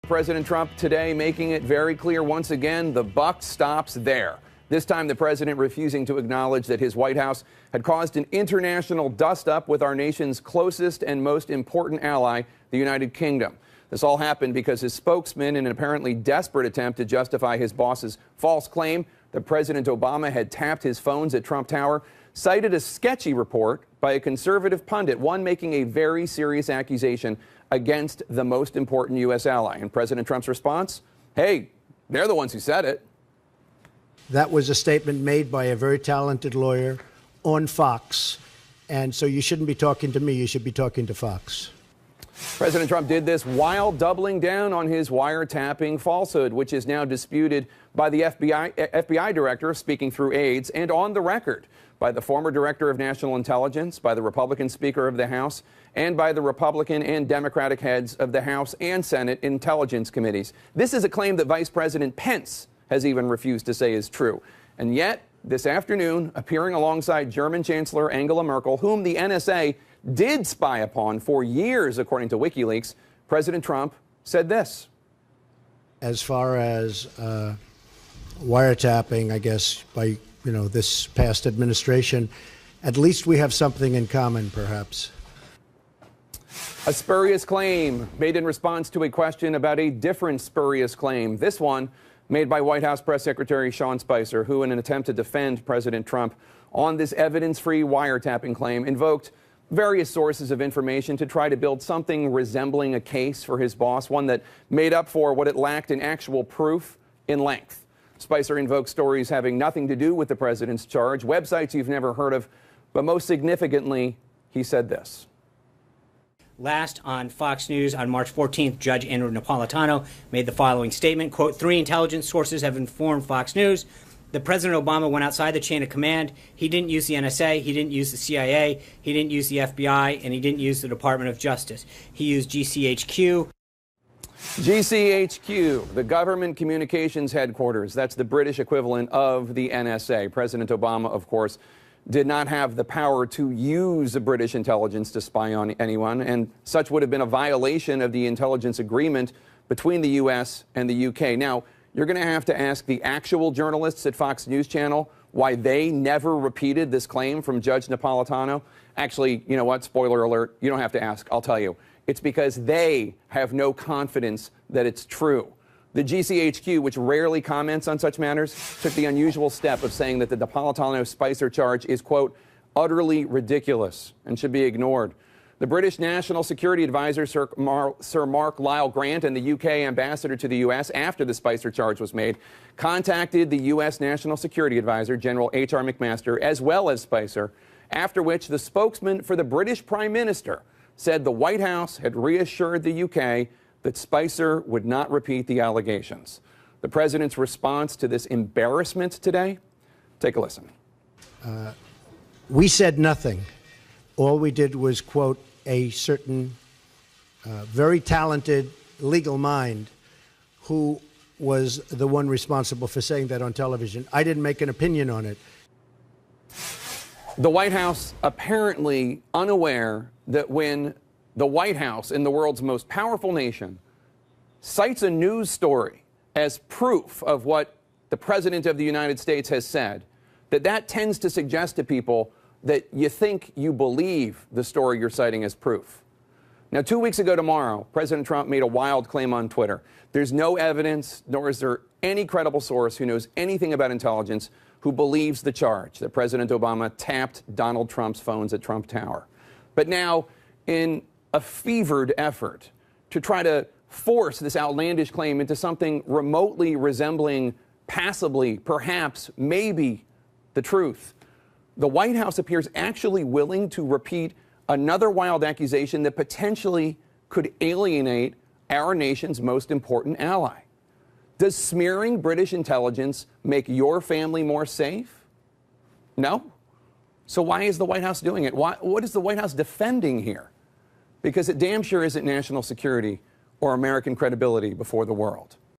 President Trump today making it very clear once again, the buck stops there. This time, the president refusing to acknowledge that his White House had caused an international dust-up with our nation's closest and most important ally, the United Kingdom. This all happened because his spokesman, in an apparently desperate attempt to justify his boss's false claim that President Obama had tapped his phones at Trump Tower, cited a sketchy report by a conservative pundit, one making a very serious accusation against the most important U.S. ally. And President Trump's response? Hey, they're the ones who said it. That was a statement made by a very talented lawyer on Fox. And so you shouldn't be talking to me. You should be talking to Fox. President Trump did this while doubling down on his wiretapping falsehood, which is now disputed by the FBI director, speaking through aides, and on the record by the former director of national intelligence, by the Republican Speaker of the House, and by the Republican and Democratic heads of the House and Senate Intelligence Committees. This is a claim that Vice President Pence has even refused to say is true. And yet, this afternoon, appearing alongside German Chancellor Angela Merkel, whom the NSA did spy upon for years, according to WikiLeaks, President Trump said this. As far as wiretapping, I guess, by this past administration, at least we have something in common, perhaps. A spurious claim made in response to a question about a different spurious claim. This one made by White House Press Secretary Sean Spicer, who, in an attempt to defend President Trump on this evidence-free wiretapping claim, invoked various sources of information to try to build something resembling a case for his boss, one that made up for what it lacked in actual proof in length. Spicer invoked stories having nothing to do with the president's charge, websites you've never heard of, but most significantly, he said this. Last on Fox News on March 14th, Judge Andrew Napolitano made the following statement, quote, 3 intelligence sources have informed Fox News that President Obama went outside the chain of command. He didn't use the NSA, he didn't use the CIA, he didn't use the FBI, and he didn't use the Department of Justice. He used GCHQ. GCHQ, the Government Communications Headquarters. That's the British equivalent of the NSA. President Obama, of course, did not have the power to use the British intelligence to spy on anyone, and such would have been a violation of the intelligence agreement between the U.S. and the U.K. Now, you're going to have to ask the actual journalists at Fox News Channel why they never repeated this claim from Judge Napolitano. Actually, you know what? Spoiler alert. You don't have to ask. I'll tell you. It's because they have no confidence that it's true. The GCHQ, which rarely comments on such matters, took the unusual step of saying that the Napolitano-Spicer charge is, quote, utterly ridiculous and should be ignored. The British National Security Advisor, Sir Mark Lyle Grant, and the UK ambassador to the US after the Spicer charge was made, contacted the US National Security Advisor, General H.R. McMaster, as well as Spicer, after which the spokesman for the British Prime Minister said the White House had reassured the UK that Spicer would not repeat the allegations. The president's response to this embarrassment today? Take a listen. We said nothing. All we did was quote a certain very talented legal mind who was the one responsible for saying that on television. I didn't make an opinion on it. The White House apparently unaware that when the White House in the world's most powerful nation cites a news story as proof of what the President of the United States has said, that tends to suggest to people that you think you believe the story you're citing as proof. Now, 2 weeks ago tomorrow, President Trump made a wild claim on Twitter. There's no evidence, nor is there any credible source who knows anything about intelligence who believes the charge that President Obama tapped Donald Trump's phones at Trump Tower. But now, in a fevered effort to try to force this outlandish claim into something remotely resembling passably, perhaps, maybe the truth, the White House appears actually willing to repeat another wild accusation that potentially could alienate our nation's most important ally. Does smearing British intelligence make your family more safe? No. So why is the White House doing it? What is the White House defending here? Because it damn sure isn't national security or American credibility before the world.